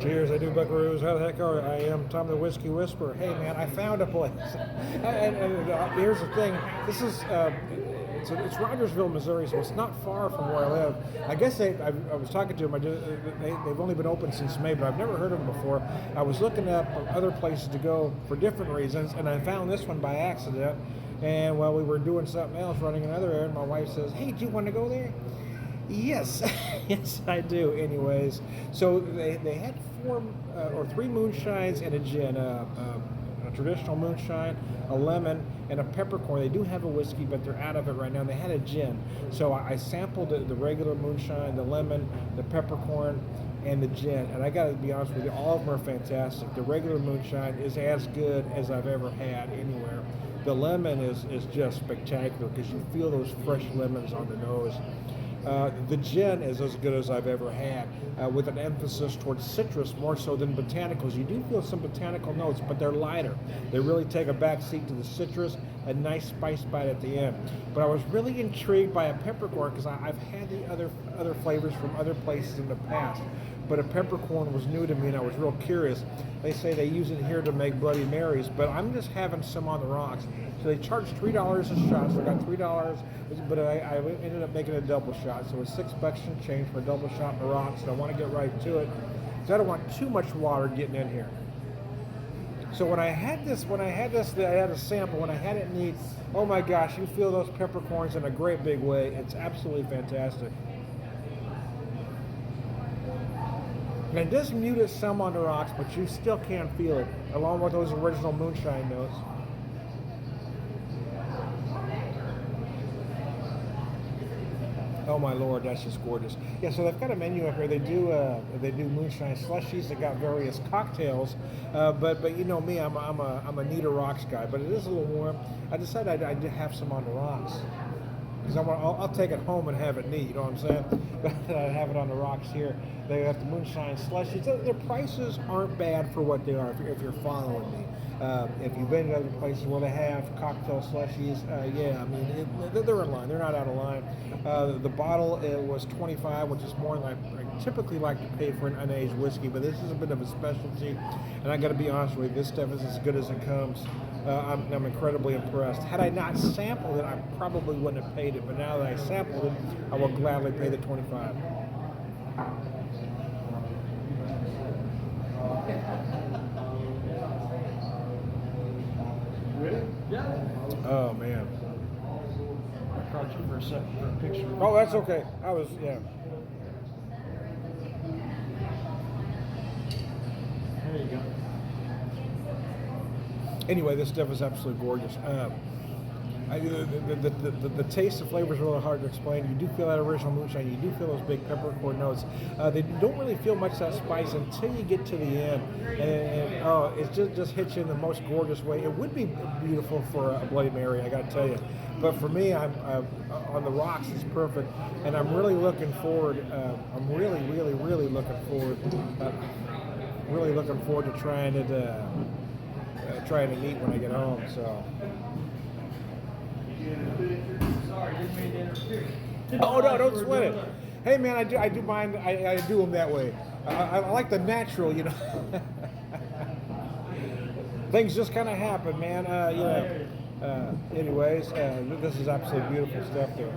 Cheers, I do buckaroos. How the heck are you? I am Tom the Whiskey Whisperer. Hey man, I found a place. And here's the thing. This is it's Rogersville, Missouri, so it's not far from where I live. I guess I was talking to them. They've only been open since May, but I've never heard of them before. I was looking up other places to go for different reasons, and I found this one by accident. And while we were doing something else, running another errand, my wife says, "Hey, do you want to go there?" Yes, yes, I do. Anyways, so they had four or three moonshines and a gin, a traditional moonshine, a lemon, and a peppercorn. They do have a whiskey, but they're out of it right now. They had a gin, so I sampled the regular moonshine, the lemon, the peppercorn, and the gin. And I got to be honest with you, all of them are fantastic. The regular moonshine is as good as I've ever had anywhere. The lemon is just spectacular because you feel those fresh lemons on the nose. The gin is as good as I've ever had, with an emphasis towards citrus more so than botanicals. You do feel some botanical notes, but they're lighter. They really take a back seat to the citrus, a nice spice bite at the end. But I was really intrigued by a peppercorn because I've had the other flavors from other places in the past. But a peppercorn was new to me, and I was real curious. They say they use it here to make Bloody Marys, but I'm just having some on the rocks. So they charged $3 a shot, so I got $3, but I ended up making a double shot. So it's $6 and change for a double shot on the rocks, and I want to get right to it because I don't want too much water getting in here. So when I had this, I had a sample. When I had it neat, oh my gosh, you feel those peppercorns in a great big way. It's absolutely fantastic. And it does mute it some on the rocks, but you still can feel it, along with those original moonshine notes. Oh my Lord, that's just gorgeous. Yeah, so they've got a menu up here. They do moonshine slushies. They got various cocktails, but you know me, I'm a neater rocks guy. But it is a little warm. I decided I'd have some on the rocks because I'll take it home and have it neat. You know what I'm saying? But I have it on the rocks here. They have the moonshine slushies. Their prices aren't bad for what they are. If you're following me. If you've been to other places where they have cocktail slushies, yeah, I mean, they're in line. They're not out of line. The bottle was $25, which is more than I typically like to pay for an unaged whiskey, but this is a bit of a specialty, and I got to be honest with you, this stuff is as good as it comes. I'm incredibly impressed. Had I not sampled it, I probably wouldn't have paid it, but now that I sampled it, I will gladly pay the $25. Ready? Yeah. Oh man. I caught you for a second for a picture. Oh, that's okay. Yeah. There you go. Anyway, this stuff is absolutely gorgeous. The taste and flavor is really hard to explain. You do feel that original moonshine. You do feel those big peppercorn notes. They don't really feel much of that spice until you get to the end, and oh, it just hits you in the most gorgeous way. It would be beautiful for a Bloody Mary, I got to tell you. But for me, I'm on the rocks. It's perfect, and I'm really looking forward. I'm really looking forward to trying it neat when I get home. So. Sorry, didn't mean to interfere. Oh no, don't sweat it. Hey man, I do mind. I do them that way. I like the natural, you know. Things just kind of happen, man. You know. Anyways, this is absolutely beautiful stuff there.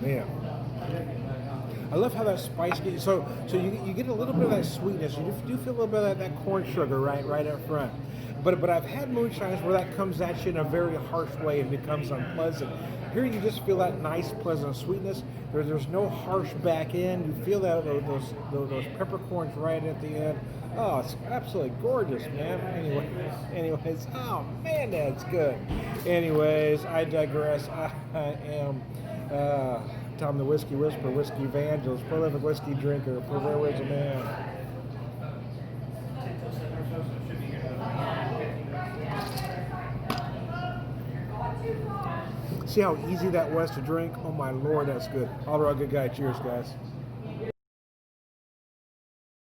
Man. I love how that spice gets, so you get a little bit of that sweetness. You do feel a little bit of that corn sugar right up front. But I've had moonshines where that comes at you in a very harsh way and becomes unpleasant. Here you just feel that nice, pleasant sweetness. There's no harsh back end. You feel that those peppercorns right at the end. Oh, it's absolutely gorgeous, man. Anyways, oh man, that's good. Anyways, I digress. I am Tom the Whiskey Whisperer, Whiskey Evangelist, prolific whiskey drinker, purveyor a man. See how easy that was to drink? Oh my Lord, that's good. All right, good guy. Cheers, guys.